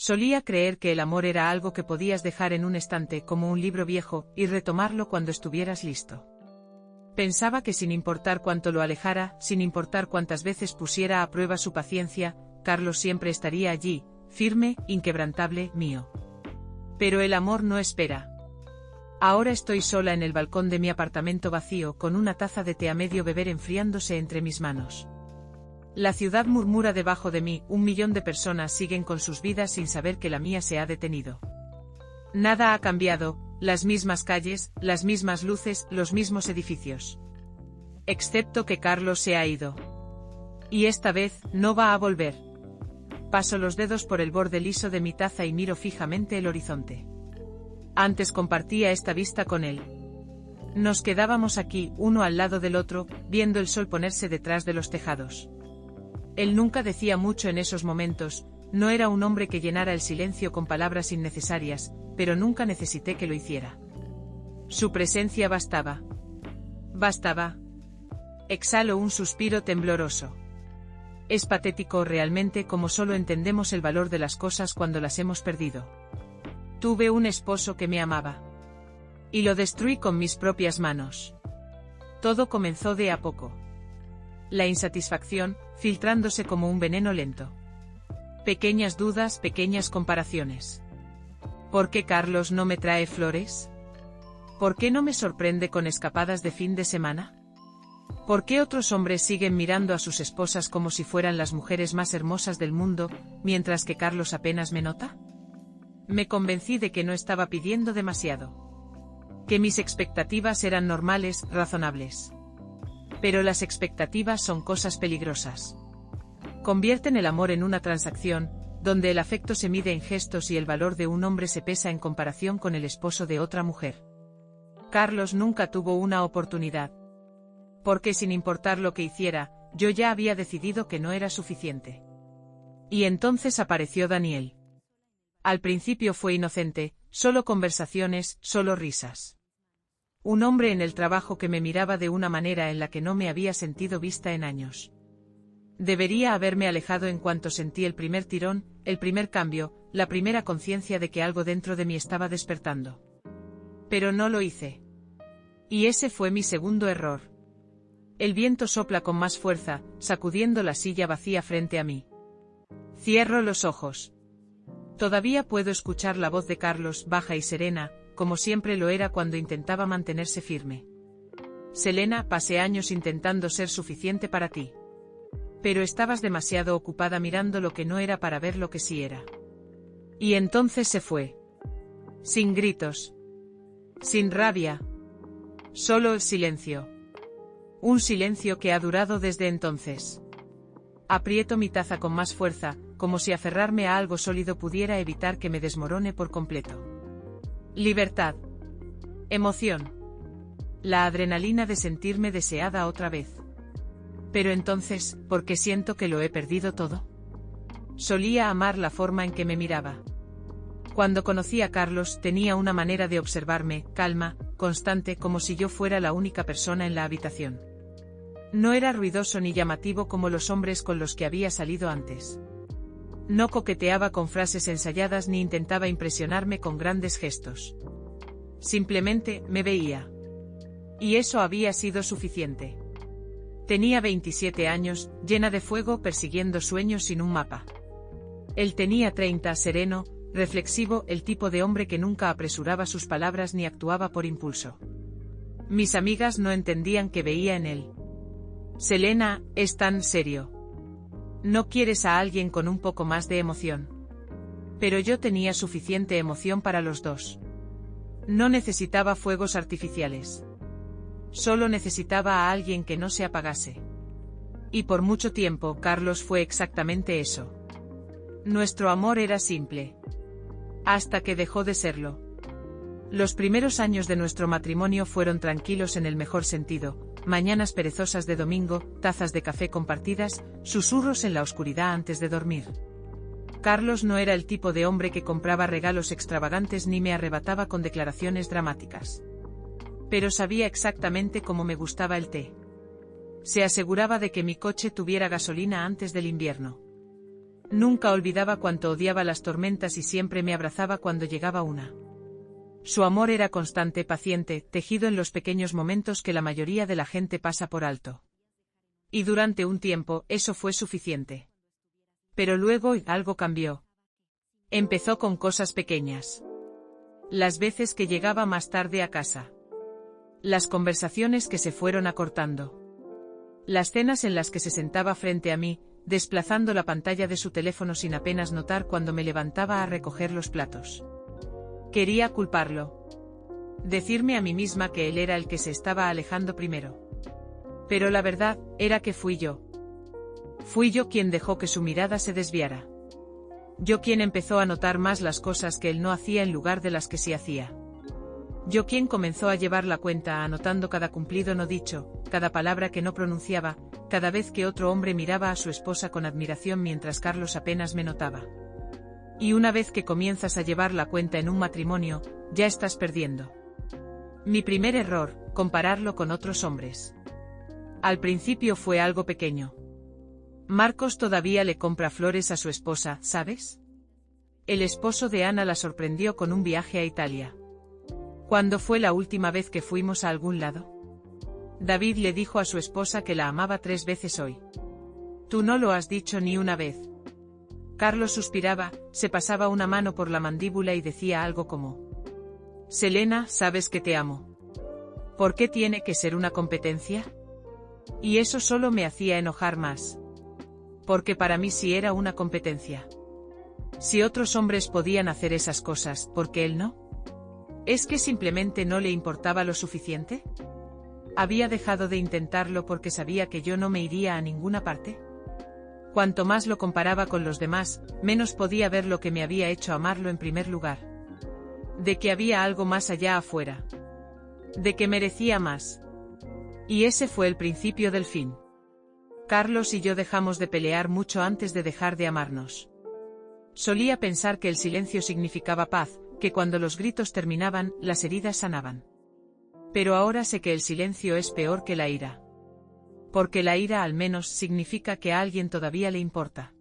Solía creer que el amor era algo que podías dejar en un estante como un libro viejo y retomarlo cuando estuvieras listo. Pensaba que sin importar cuánto lo alejara, sin importar cuántas veces pusiera a prueba su paciencia, Carlos siempre estaría allí, firme, inquebrantable, mío. Pero el amor no espera. Ahora estoy sola en el balcón de mi apartamento vacío con una taza de té a medio beber enfriándose entre mis manos. La ciudad murmura debajo de mí, 1 millón de personas siguen con sus vidas sin saber que la mía se ha detenido. Nada ha cambiado, las mismas calles, las mismas luces, los mismos edificios. Excepto que Carlos se ha ido. Y esta vez, no va a volver. Paso los dedos por el borde liso de mi taza y miro fijamente el horizonte. Antes compartía esta vista con él. Nos quedábamos aquí, uno al lado del otro, viendo el sol ponerse detrás de los tejados. Él nunca decía mucho en esos momentos, no era un hombre que llenara el silencio con palabras innecesarias, pero nunca necesité que lo hiciera. Su presencia bastaba. Bastaba. Exhalo un suspiro tembloroso. Es patético realmente como solo entendemos el valor de las cosas cuando las hemos perdido. Tuve un esposo que me amaba. Y lo destruí con mis propias manos. Todo comenzó de a poco. La insatisfacción, filtrándose como un veneno lento. Pequeñas dudas, pequeñas comparaciones. ¿Por qué Carlos no me trae flores? ¿Por qué no me sorprende con escapadas de fin de semana? ¿Por qué otros hombres siguen mirando a sus esposas como si fueran las mujeres más hermosas del mundo, mientras que Carlos apenas me nota? Me convencí de que no estaba pidiendo demasiado. Que mis expectativas eran normales, razonables. Pero las expectativas son cosas peligrosas. Convierten el amor en una transacción, donde el afecto se mide en gestos y el valor de un hombre se pesa en comparación con el esposo de otra mujer. Carlos nunca tuvo una oportunidad. Porque sin importar lo que hiciera, yo ya había decidido que no era suficiente. Y entonces apareció Daniel. Al principio fue inocente, solo conversaciones, solo risas. Un hombre en el trabajo que me miraba de una manera en la que no me había sentido vista en años. Debería haberme alejado en cuanto sentí el primer tirón, el primer cambio, la primera conciencia de que algo dentro de mí estaba despertando. Pero no lo hice. Y ese fue mi segundo error. El viento sopla con más fuerza, sacudiendo la silla vacía frente a mí. Cierro los ojos. Todavía puedo escuchar la voz de Carlos, baja y serena, como siempre lo era cuando intentaba mantenerse firme. Selena, pasé años intentando ser suficiente para ti. Pero estabas demasiado ocupada mirando lo que no era para ver lo que sí era. Y entonces se fue. Sin gritos. Sin rabia. Solo el silencio. Un silencio que ha durado desde entonces. Aprieto mi taza con más fuerza, como si aferrarme a algo sólido pudiera evitar que me desmorone por completo. Libertad. Emoción. La adrenalina de sentirme deseada otra vez. Pero entonces, ¿por qué siento que lo he perdido todo? Solía amar la forma en que me miraba. Cuando conocí a Carlos tenía una manera de observarme, calma, constante, como si yo fuera la única persona en la habitación. No era ruidoso ni llamativo como los hombres con los que había salido antes. No coqueteaba con frases ensayadas ni intentaba impresionarme con grandes gestos. Simplemente, me veía. Y eso había sido suficiente. Tenía 27 años, llena de fuego persiguiendo sueños sin un mapa. Él tenía 30, sereno, reflexivo, el tipo de hombre que nunca apresuraba sus palabras ni actuaba por impulso. Mis amigas no entendían qué veía en él. Selena, es tan serio. ¿No quieres a alguien con un poco más de emoción? Pero yo tenía suficiente emoción para los dos. No necesitaba fuegos artificiales. Solo necesitaba a alguien que no se apagase. Y por mucho tiempo Carlos fue exactamente eso. Nuestro amor era simple. Hasta que dejó de serlo. Los primeros años de nuestro matrimonio fueron tranquilos en el mejor sentido, mañanas perezosas de domingo, tazas de café compartidas, susurros en la oscuridad antes de dormir. Carlos no era el tipo de hombre que compraba regalos extravagantes ni me arrebataba con declaraciones dramáticas. Pero sabía exactamente cómo me gustaba el té. Se aseguraba de que mi coche tuviera gasolina antes del invierno. Nunca olvidaba cuánto odiaba las tormentas y siempre me abrazaba cuando llegaba una. Su amor era constante, paciente, tejido en los pequeños momentos que la mayoría de la gente pasa por alto. Y durante un tiempo, eso fue suficiente. Pero luego algo cambió. Empezó con cosas pequeñas. Las veces que llegaba más tarde a casa. Las conversaciones que se fueron acortando. Las cenas en las que se sentaba frente a mí, desplazando la pantalla de su teléfono sin apenas notar cuando me levantaba a recoger los platos. Quería culparlo. Decirme a mí misma que él era el que se estaba alejando primero. Pero la verdad, era que fui yo. Fui yo quien dejó que su mirada se desviara. Yo quien empezó a notar más las cosas que él no hacía en lugar de las que sí hacía. Yo quien comenzó a llevar la cuenta anotando cada cumplido no dicho, cada palabra que no pronunciaba, cada vez que otro hombre miraba a su esposa con admiración mientras Carlos apenas me notaba. Y una vez que comienzas a llevar la cuenta en un matrimonio, ya estás perdiendo. Mi primer error, compararlo con otros hombres. Al principio fue algo pequeño. Marcos todavía le compra flores a su esposa, ¿sabes? El esposo de Ana la sorprendió con un viaje a Italia. ¿Cuándo fue la última vez que fuimos a algún lado? David le dijo a su esposa que la amaba 3 veces hoy. Tú no lo has dicho ni una vez. Carlos suspiraba, se pasaba una mano por la mandíbula y decía algo como: Selena, sabes que te amo. ¿Por qué tiene que ser una competencia? Y eso solo me hacía enojar más. Porque para mí sí era una competencia. Si otros hombres podían hacer esas cosas, ¿por qué él no? ¿Es que simplemente no le importaba lo suficiente? ¿Había dejado de intentarlo porque sabía que yo no me iría a ninguna parte? Cuanto más lo comparaba con los demás, menos podía ver lo que me había hecho amarlo en primer lugar. De que había algo más allá afuera. De que merecía más. Y ese fue el principio del fin. Carlos y yo dejamos de pelear mucho antes de dejar de amarnos. Solía pensar que el silencio significaba paz, que cuando los gritos terminaban, las heridas sanaban. Pero ahora sé que el silencio es peor que la ira. Porque la ira al menos significa que a alguien todavía le importa.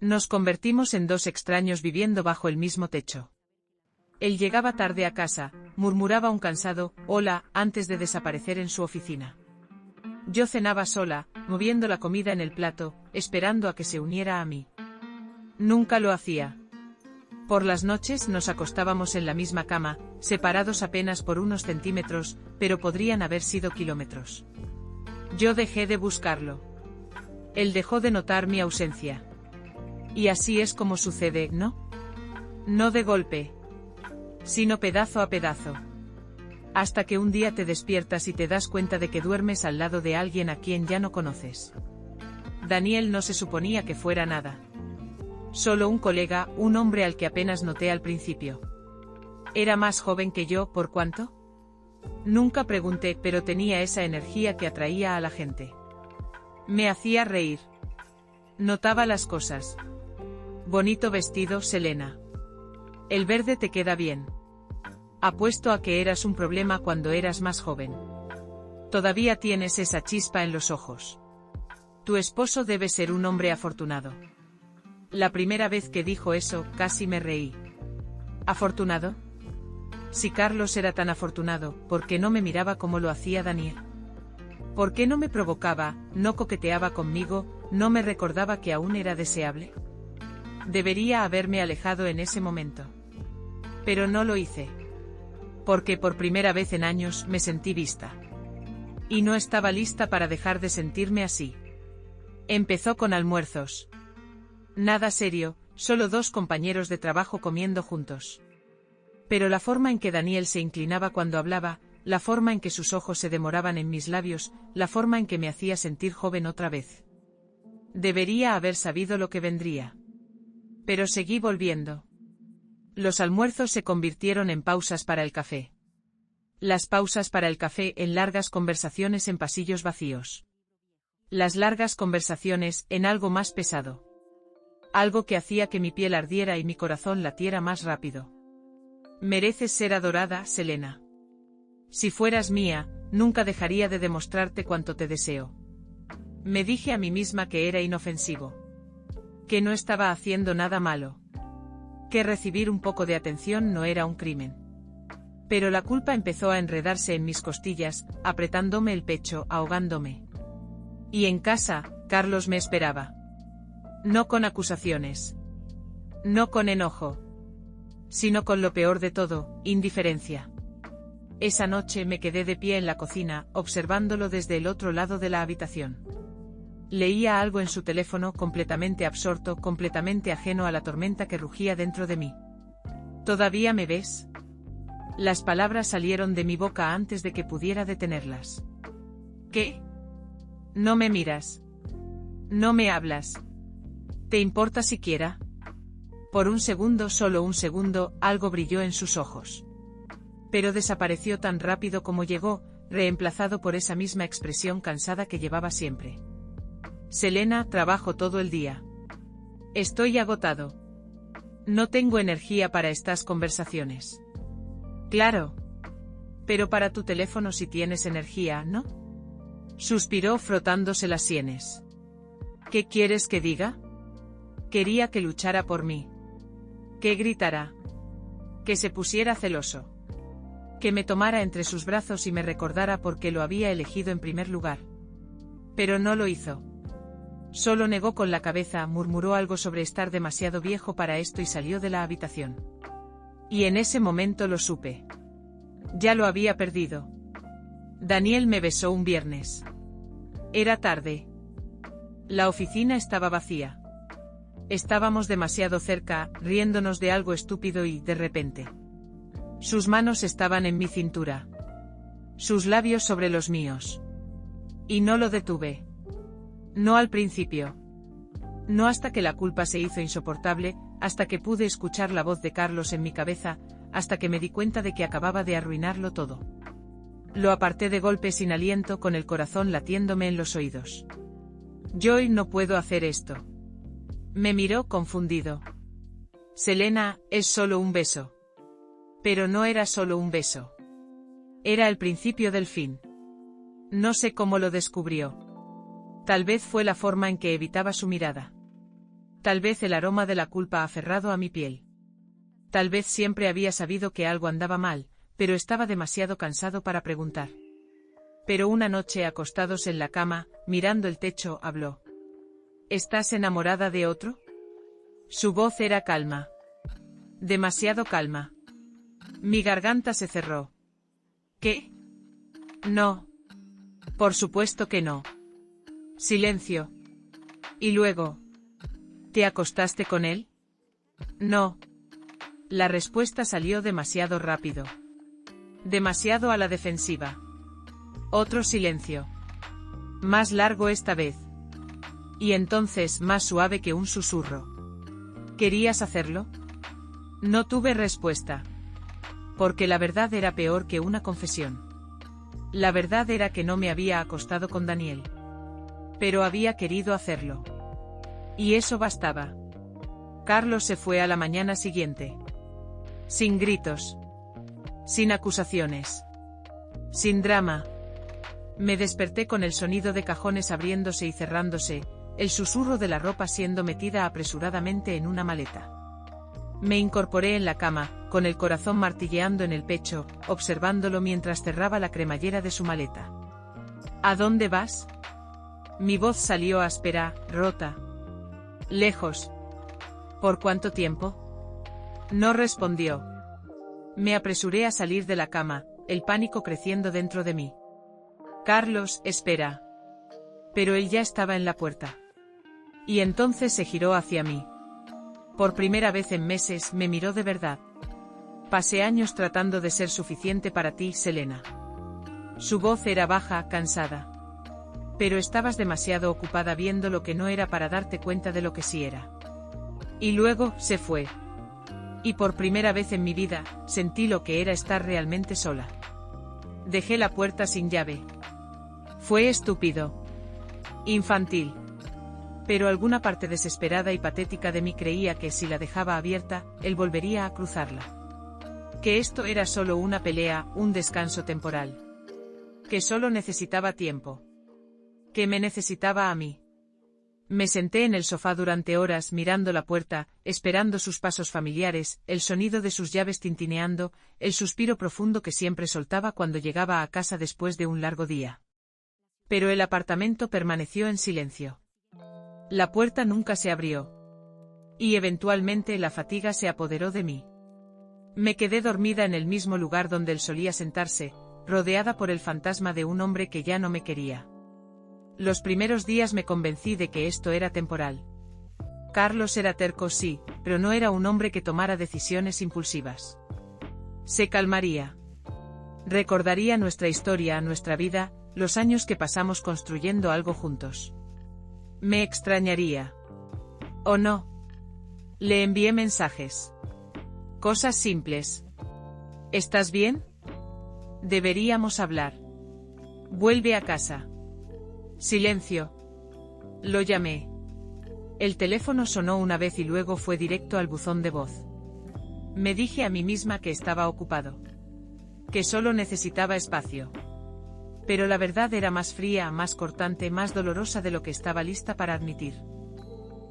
Nos convertimos en 2 extraños viviendo bajo el mismo techo. Él llegaba tarde a casa, murmuraba un cansado «hola» antes de desaparecer en su oficina. Yo cenaba sola, moviendo la comida en el plato, esperando a que se uniera a mí. Nunca lo hacía. Por las noches nos acostábamos en la misma cama, separados apenas por unos centímetros, pero podrían haber sido kilómetros. Yo dejé de buscarlo. Él dejó de notar mi ausencia. Y así es como sucede, ¿no? No de golpe, sino pedazo a pedazo. Hasta que un día te despiertas y te das cuenta de que duermes al lado de alguien a quien ya no conoces. Daniel no se suponía que fuera nada. Solo un colega, un hombre al que apenas noté al principio. Era más joven que yo, ¿por cuánto? Nunca pregunté, pero tenía esa energía que atraía a la gente. Me hacía reír. Notaba las cosas. Bonito vestido, Selena. El verde te queda bien. Apuesto a que eras un problema cuando eras más joven. Todavía tienes esa chispa en los ojos. Tu esposo debe ser un hombre afortunado. La primera vez que dijo eso, casi me reí. ¿Afortunado? Si Carlos era tan afortunado, ¿por qué no me miraba como lo hacía Daniel? ¿Por qué no me provocaba, no coqueteaba conmigo, no me recordaba que aún era deseable? Debería haberme alejado en ese momento. Pero no lo hice. Porque por primera vez en años me sentí vista. Y no estaba lista para dejar de sentirme así. Empezó con almuerzos. Nada serio, solo 2 compañeros de trabajo comiendo juntos. Pero la forma en que Daniel se inclinaba cuando hablaba, la forma en que sus ojos se demoraban en mis labios, la forma en que me hacía sentir joven otra vez. Debería haber sabido lo que vendría. Pero seguí volviendo. Los almuerzos se convirtieron en pausas para el café. Las pausas para el café en largas conversaciones en pasillos vacíos. Las largas conversaciones en algo más pesado. Algo que hacía que mi piel ardiera y mi corazón latiera más rápido. Mereces ser adorada, Selena. Si fueras mía, nunca dejaría de demostrarte cuánto te deseo. Me dije a mí misma que era inofensivo. Que no estaba haciendo nada malo. Que recibir un poco de atención no era un crimen. Pero la culpa empezó a enredarse en mis costillas, apretándome el pecho, ahogándome. Y en casa, Carlos me esperaba. No con acusaciones. No con enojo. Sino con lo peor de todo, indiferencia. Esa noche me quedé de pie en la cocina, observándolo desde el otro lado de la habitación. Leía algo en su teléfono, completamente absorto, completamente ajeno a la tormenta que rugía dentro de mí. ¿Todavía me ves? Las palabras salieron de mi boca antes de que pudiera detenerlas. ¿Qué? No me miras. No me hablas. ¿Te importa siquiera? Por un segundo, solo un segundo, algo brilló en sus ojos. Pero desapareció tan rápido como llegó, reemplazado por esa misma expresión cansada que llevaba siempre. Selena, trabajo todo el día. Estoy agotado. No tengo energía para estas conversaciones. Claro. Pero para tu teléfono sí tienes energía, ¿no? Suspiró frotándose las sienes. ¿Qué quieres que diga? Quería que luchara por mí. Que gritara. Que se pusiera celoso. Que me tomara entre sus brazos y me recordara por qué lo había elegido en primer lugar. Pero no lo hizo. Solo negó con la cabeza, murmuró algo sobre estar demasiado viejo para esto y salió de la habitación. Y en ese momento lo supe. Ya lo había perdido. Daniel me besó un viernes. Era tarde. La oficina estaba vacía. Estábamos demasiado cerca, riéndonos de algo estúpido y, de repente, sus manos estaban en mi cintura. Sus labios sobre los míos. Y no lo detuve. No al principio. No hasta que la culpa se hizo insoportable, hasta que pude escuchar la voz de Carlos en mi cabeza, hasta que me di cuenta de que acababa de arruinarlo todo. Lo aparté de golpe sin aliento, con el corazón latiéndome en los oídos. Joy, no puedo hacer esto. Me miró confundido. Selena, es solo un beso. Pero no era solo un beso. Era el principio del fin. No sé cómo lo descubrió. Tal vez fue la forma en que evitaba su mirada. Tal vez el aroma de la culpa aferrado a mi piel. Tal vez siempre había sabido que algo andaba mal, pero estaba demasiado cansado para preguntar. Pero una noche, acostados en la cama, mirando el techo, habló. ¿Estás enamorada de otro? Su voz era calma. Demasiado calma. Mi garganta se cerró. ¿Qué? No. Por supuesto que no. Silencio. Y luego. ¿Te acostaste con él? No. La respuesta salió demasiado rápido. Demasiado a la defensiva. Otro silencio. Más largo esta vez. Y entonces más suave que un susurro. ¿Querías hacerlo? No tuve respuesta. Porque la verdad era peor que una confesión. La verdad era que no me había acostado con Daniel. Pero había querido hacerlo. Y eso bastaba. Carlos se fue a la mañana siguiente. Sin gritos. Sin acusaciones. Sin drama. Me desperté con el sonido de cajones abriéndose y cerrándose, el susurro de la ropa siendo metida apresuradamente en una maleta. Me incorporé en la cama, con el corazón martilleando en el pecho, observándolo mientras cerraba la cremallera de su maleta. ¿A dónde vas? Mi voz salió áspera, rota. Lejos. ¿Por cuánto tiempo? No respondió. Me apresuré a salir de la cama, el pánico creciendo dentro de mí. Carlos, espera. Pero él ya estaba en la puerta. Y entonces se giró hacia mí. Por primera vez en meses me miró de verdad. Pasé años tratando de ser suficiente para ti, Selena. Su voz era baja, cansada. Pero estabas demasiado ocupada viendo lo que no era para darte cuenta de lo que sí era. Y luego, se fue. Y por primera vez en mi vida, sentí lo que era estar realmente sola. Dejé la puerta sin llave. Fue estúpido. Infantil. Pero alguna parte desesperada y patética de mí creía que si la dejaba abierta, él volvería a cruzarla. Que esto era solo una pelea, un descanso temporal. Que solo necesitaba tiempo. Que me necesitaba a mí. Me senté en el sofá durante horas mirando la puerta, esperando sus pasos familiares, el sonido de sus llaves tintineando, el suspiro profundo que siempre soltaba cuando llegaba a casa después de un largo día. Pero el apartamento permaneció en silencio. La puerta nunca se abrió. Y eventualmente la fatiga se apoderó de mí. Me quedé dormida en el mismo lugar donde él solía sentarse, rodeada por el fantasma de un hombre que ya no me quería. Los primeros días me convencí de que esto era temporal. Carlos era terco, sí, pero no era un hombre que tomara decisiones impulsivas. Se calmaría. Recordaría nuestra historia, nuestra vida, los años que pasamos construyendo algo juntos. Me extrañaría. ¿O no? Le envié mensajes. Cosas simples. ¿Estás bien? Deberíamos hablar. Vuelve a casa. Silencio. Lo llamé. El teléfono sonó una vez y luego fue directo al buzón de voz. Me dije a mí misma que estaba ocupado. Que solo necesitaba espacio. Pero la verdad era más fría, más cortante, más dolorosa de lo que estaba lista para admitir.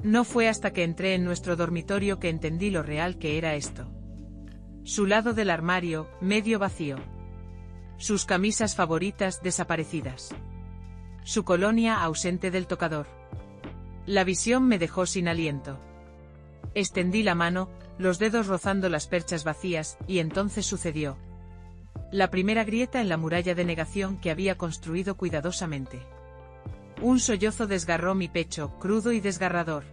No fue hasta que entré en nuestro dormitorio que entendí lo real que era esto. Su lado del armario, medio vacío. Sus camisas favoritas desaparecidas. Su colonia ausente del tocador. La visión me dejó sin aliento. Extendí la mano, los dedos rozando las perchas vacías, y entonces sucedió. La primera grieta en la muralla de negación que había construido cuidadosamente. Un sollozo desgarró mi pecho, crudo y desgarrador.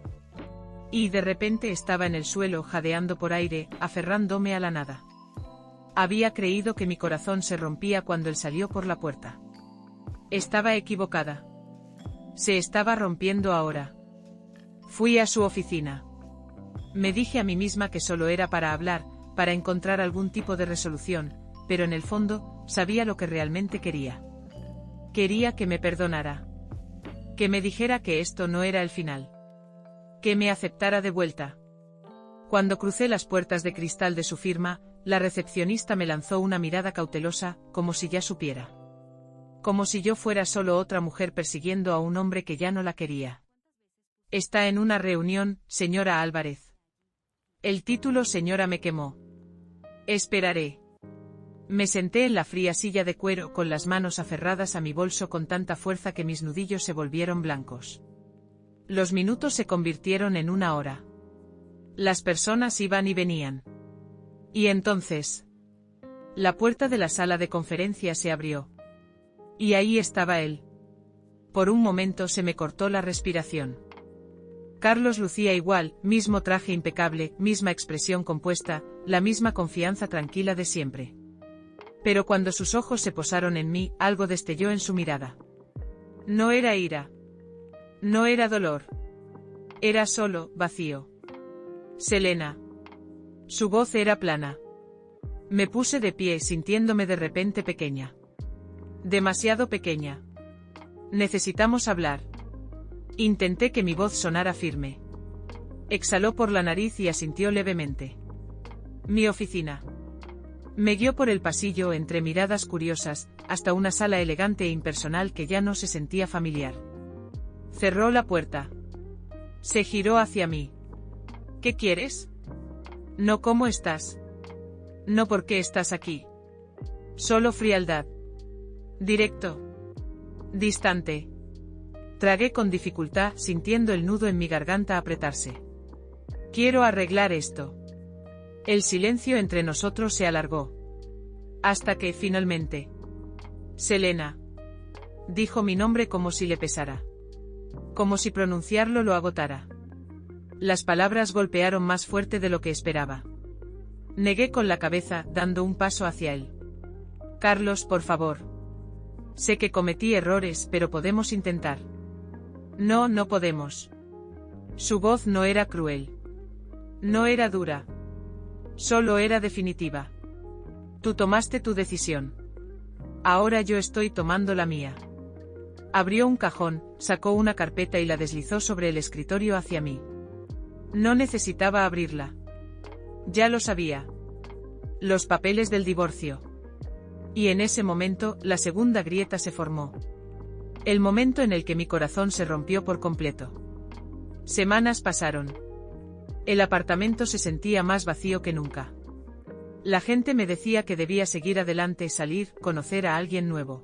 Y de repente estaba en el suelo, jadeando por aire, aferrándome a la nada. Había creído que mi corazón se rompía cuando él salió por la puerta. Estaba equivocada. Se estaba rompiendo ahora. Fui a su oficina. Me dije a mí misma que solo era para hablar, para encontrar algún tipo de resolución, pero en el fondo, sabía lo que realmente quería. Quería que me perdonara. Que me dijera que esto no era el final. Que me aceptara de vuelta. Cuando crucé las puertas de cristal de su firma, la recepcionista me lanzó una mirada cautelosa, como si ya supiera. Como si yo fuera solo otra mujer persiguiendo a un hombre que ya no la quería. Está en una reunión, señora Álvarez. El título señora me quemó. Esperaré. Me senté en la fría silla de cuero con las manos aferradas a mi bolso con tanta fuerza que mis nudillos se volvieron blancos. Los minutos se convirtieron en una hora. Las personas iban y venían. Y entonces, la puerta de la sala de conferencias se abrió. Y ahí estaba él. Por un momento se me cortó la respiración. Carlos lucía igual, mismo traje impecable, misma expresión compuesta, la misma confianza tranquila de siempre. Pero cuando sus ojos se posaron en mí, algo destelló en su mirada. No era ira. No era dolor. Era solo vacío. Selena. Su voz era plana. Me puse de pie sintiéndome de repente pequeña. Demasiado pequeña. Necesitamos hablar. Intenté que mi voz sonara firme. Exhaló por la nariz y asintió levemente. Mi oficina. Me guió por el pasillo entre miradas curiosas, hasta una sala elegante e impersonal que ya no se sentía familiar. Cerró la puerta. Se giró hacia mí. ¿Qué quieres? No, ¿cómo estás? No, ¿por qué estás aquí? Solo frialdad. Directo. Distante. Tragué con dificultad, sintiendo el nudo en mi garganta apretarse. Quiero arreglar esto. El silencio entre nosotros se alargó. Hasta que, finalmente. Selena. Dijo mi nombre como si le pesara. Como si pronunciarlo lo agotara. Las palabras golpearon más fuerte de lo que esperaba. Negué con la cabeza, dando un paso hacia él. Carlos, por favor. Sé que cometí errores, pero podemos intentar. No, no podemos. Su voz no era cruel. No era dura. Solo era definitiva. Tú tomaste tu decisión. Ahora yo estoy tomando la mía. Abrió un cajón, sacó una carpeta y la deslizó sobre el escritorio hacia mí. No necesitaba abrirla. Ya lo sabía. Los papeles del divorcio. Y en ese momento, la segunda grieta se formó. El momento en el que mi corazón se rompió por completo. Semanas pasaron. El apartamento se sentía más vacío que nunca. La gente me decía que debía seguir adelante, salir, conocer a alguien nuevo.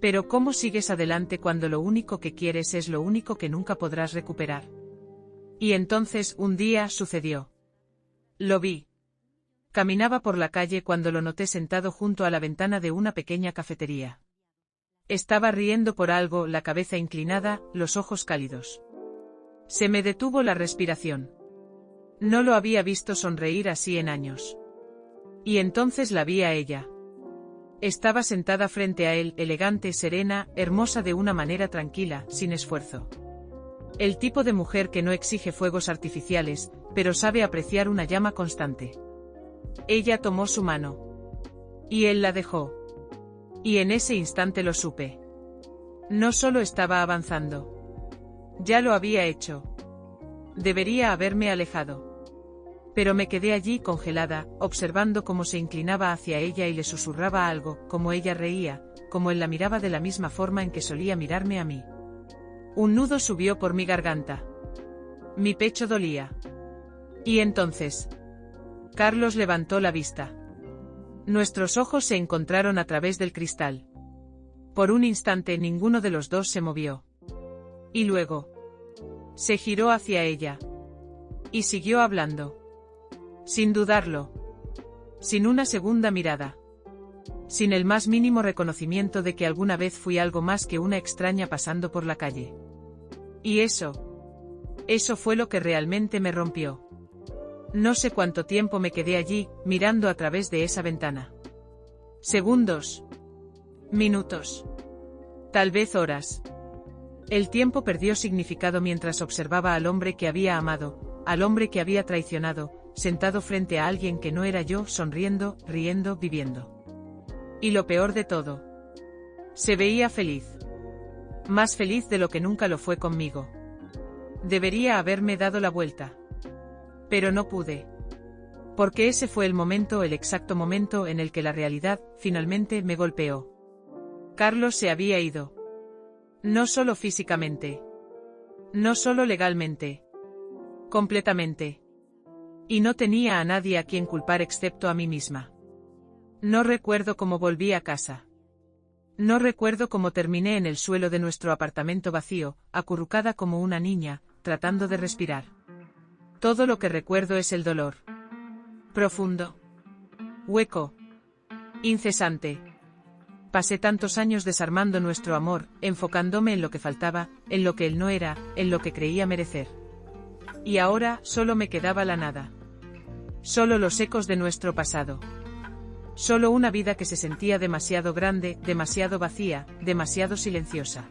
Pero ¿cómo sigues adelante cuando lo único que quieres es lo único que nunca podrás recuperar? Y entonces un día sucedió. Lo vi. Caminaba por la calle cuando lo noté sentado junto a la ventana de una pequeña cafetería. Estaba riendo por algo, la cabeza inclinada, los ojos cálidos. Se me detuvo la respiración. No lo había visto sonreír así en años. Y entonces la vi a ella. Estaba sentada frente a él, elegante, serena, hermosa de una manera tranquila, sin esfuerzo. El tipo de mujer que no exige fuegos artificiales, pero sabe apreciar una llama constante. Ella tomó su mano. Y él la dejó. Y en ese instante lo supe. No solo estaba avanzando. Ya lo había hecho. Debería haberme alejado. Pero me quedé allí congelada, observando cómo se inclinaba hacia ella y le susurraba algo, cómo ella reía, cómo él la miraba de la misma forma en que solía mirarme a mí. Un nudo subió por mi garganta. Mi pecho dolía. Y entonces, Carlos levantó la vista. Nuestros ojos se encontraron a través del cristal. Por un instante ninguno de los dos se movió. Y luego, se giró hacia ella. Y siguió hablando. Sin dudarlo. Sin una segunda mirada. Sin el más mínimo reconocimiento de que alguna vez fui algo más que una extraña pasando por la calle. Y eso fue lo que realmente me rompió. No sé cuánto tiempo me quedé allí, mirando a través de esa ventana. Segundos. Minutos. Tal vez horas. El tiempo perdió significado mientras observaba al hombre que había amado, al hombre que había traicionado, sentado frente a alguien que no era yo, sonriendo, riendo, viviendo. Y lo peor de todo. Se veía feliz. Más feliz de lo que nunca lo fue conmigo. Debería haberme dado la vuelta. Pero no pude. Porque ese fue el momento, el exacto momento en el que la realidad, finalmente, me golpeó. Carlos se había ido. No solo físicamente. No solo legalmente. Completamente. Y no tenía a nadie a quien culpar excepto a mí misma. No recuerdo cómo volví a casa. No recuerdo cómo terminé en el suelo de nuestro apartamento vacío, acurrucada como una niña, tratando de respirar. Todo lo que recuerdo es el dolor. Profundo. Hueco. Incesante. Pasé tantos años desarmando nuestro amor, enfocándome en lo que faltaba, en lo que él no era, en lo que creía merecer. Y ahora solo me quedaba la nada. Solo los ecos de nuestro pasado. Solo una vida que se sentía demasiado grande, demasiado vacía, demasiado silenciosa.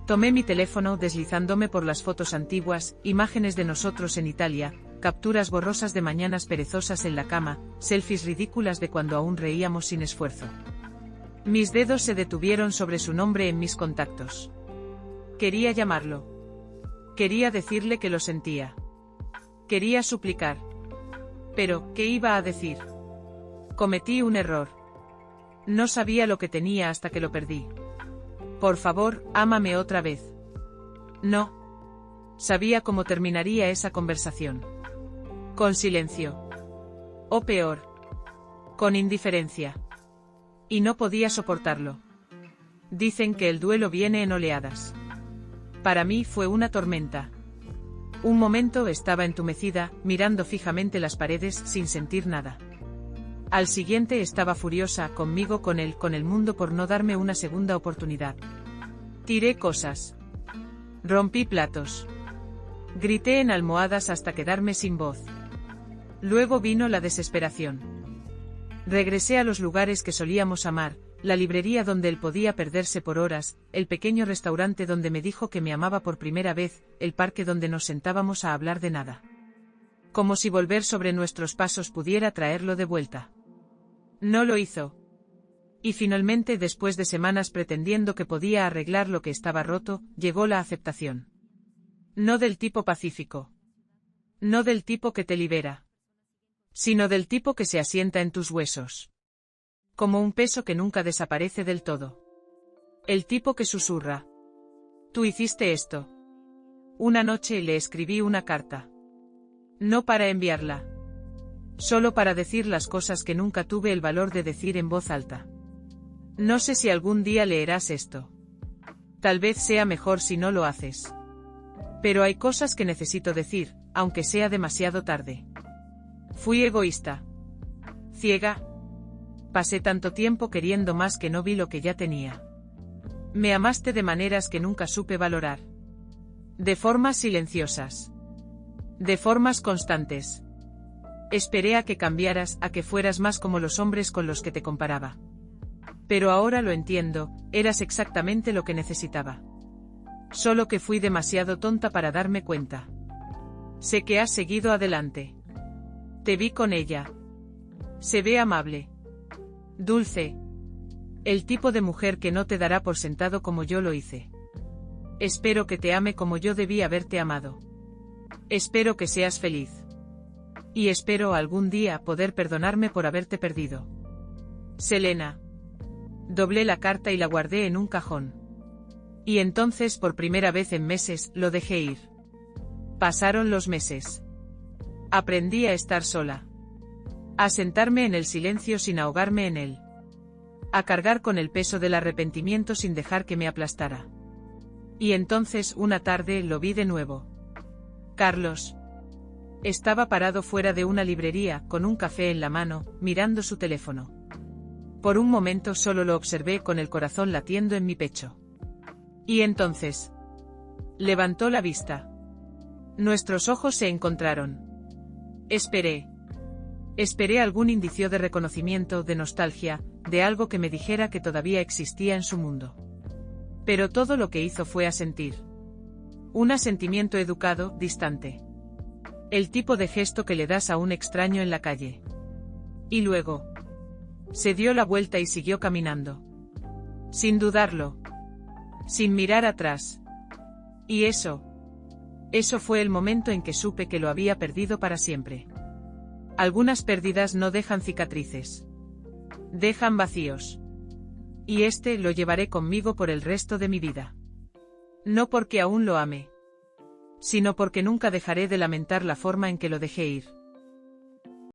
Tomé mi teléfono deslizándome por las fotos antiguas, imágenes de nosotros en Italia, capturas borrosas de mañanas perezosas en la cama, selfies ridículas de cuando aún reíamos sin esfuerzo. Mis dedos se detuvieron sobre su nombre en mis contactos. Quería llamarlo. Quería decirle que lo sentía. Quería suplicar. Pero, ¿qué iba a decir? Cometí un error. No sabía lo que tenía hasta que lo perdí. Por favor, ámame otra vez. No. Sabía cómo terminaría esa conversación. Con silencio. O peor. Con indiferencia. Y no podía soportarlo. Dicen que el duelo viene en oleadas. Para mí fue una tormenta. Un momento estaba entumecida, mirando fijamente las paredes sin sentir nada. Al siguiente estaba furiosa, conmigo, con él, con el mundo por no darme una segunda oportunidad. Tiré cosas. Rompí platos. Grité en almohadas hasta quedarme sin voz. Luego vino la desesperación. Regresé a los lugares que solíamos amar, la librería donde él podía perderse por horas, el pequeño restaurante donde me dijo que me amaba por primera vez, el parque donde nos sentábamos a hablar de nada. Como si volver sobre nuestros pasos pudiera traerlo de vuelta. No lo hizo. Y finalmente, después de semanas pretendiendo que podía arreglar lo que estaba roto, llegó la aceptación. No del tipo pacífico. No del tipo que te libera. Sino del tipo que se asienta en tus huesos. Como un peso que nunca desaparece del todo. El tipo que susurra. Tú hiciste esto. Una noche le escribí una carta. No para enviarla. Solo para decir las cosas que nunca tuve el valor de decir en voz alta. No sé si algún día leerás esto. Tal vez sea mejor si no lo haces. Pero hay cosas que necesito decir, aunque sea demasiado tarde. Fui egoísta. Ciega. Pasé tanto tiempo queriendo más que no vi lo que ya tenía. Me amaste de maneras que nunca supe valorar. De formas silenciosas. De formas constantes. Esperé a que cambiaras, a que fueras más como los hombres con los que te comparaba. Pero ahora lo entiendo, eras exactamente lo que necesitaba. Solo que fui demasiado tonta para darme cuenta. Sé que has seguido adelante. Te vi con ella. Se ve amable. Dulce. El tipo de mujer que no te dará por sentado como yo lo hice. Espero que te ame como yo debí haberte amado. Espero que seas feliz. Y espero algún día poder perdonarme por haberte perdido. Selena. Doblé la carta y la guardé en un cajón. Y entonces, por primera vez en meses, lo dejé ir. Pasaron los meses. Aprendí a estar sola. A sentarme en el silencio sin ahogarme en él. A cargar con el peso del arrepentimiento sin dejar que me aplastara. Y entonces, una tarde, lo vi de nuevo. Carlos. Estaba parado fuera de una librería, con un café en la mano, mirando su teléfono. Por un momento solo lo observé con el corazón latiendo en mi pecho. Y entonces. Levantó la vista. Nuestros ojos se encontraron. Esperé. Esperé algún indicio de reconocimiento, de nostalgia, de algo que me dijera que todavía existía en su mundo. Pero todo lo que hizo fue asentir. Un asentimiento educado, distante. El tipo de gesto que le das a un extraño en la calle. Y luego. Se dio la vuelta y siguió caminando. Sin dudarlo. Sin mirar atrás. Y eso fue el momento en que supe que lo había perdido para siempre. Algunas pérdidas no dejan cicatrices. Dejan vacíos. Y este lo llevaré conmigo por el resto de mi vida. No porque aún lo ame. Sino porque nunca dejaré de lamentar la forma en que lo dejé ir.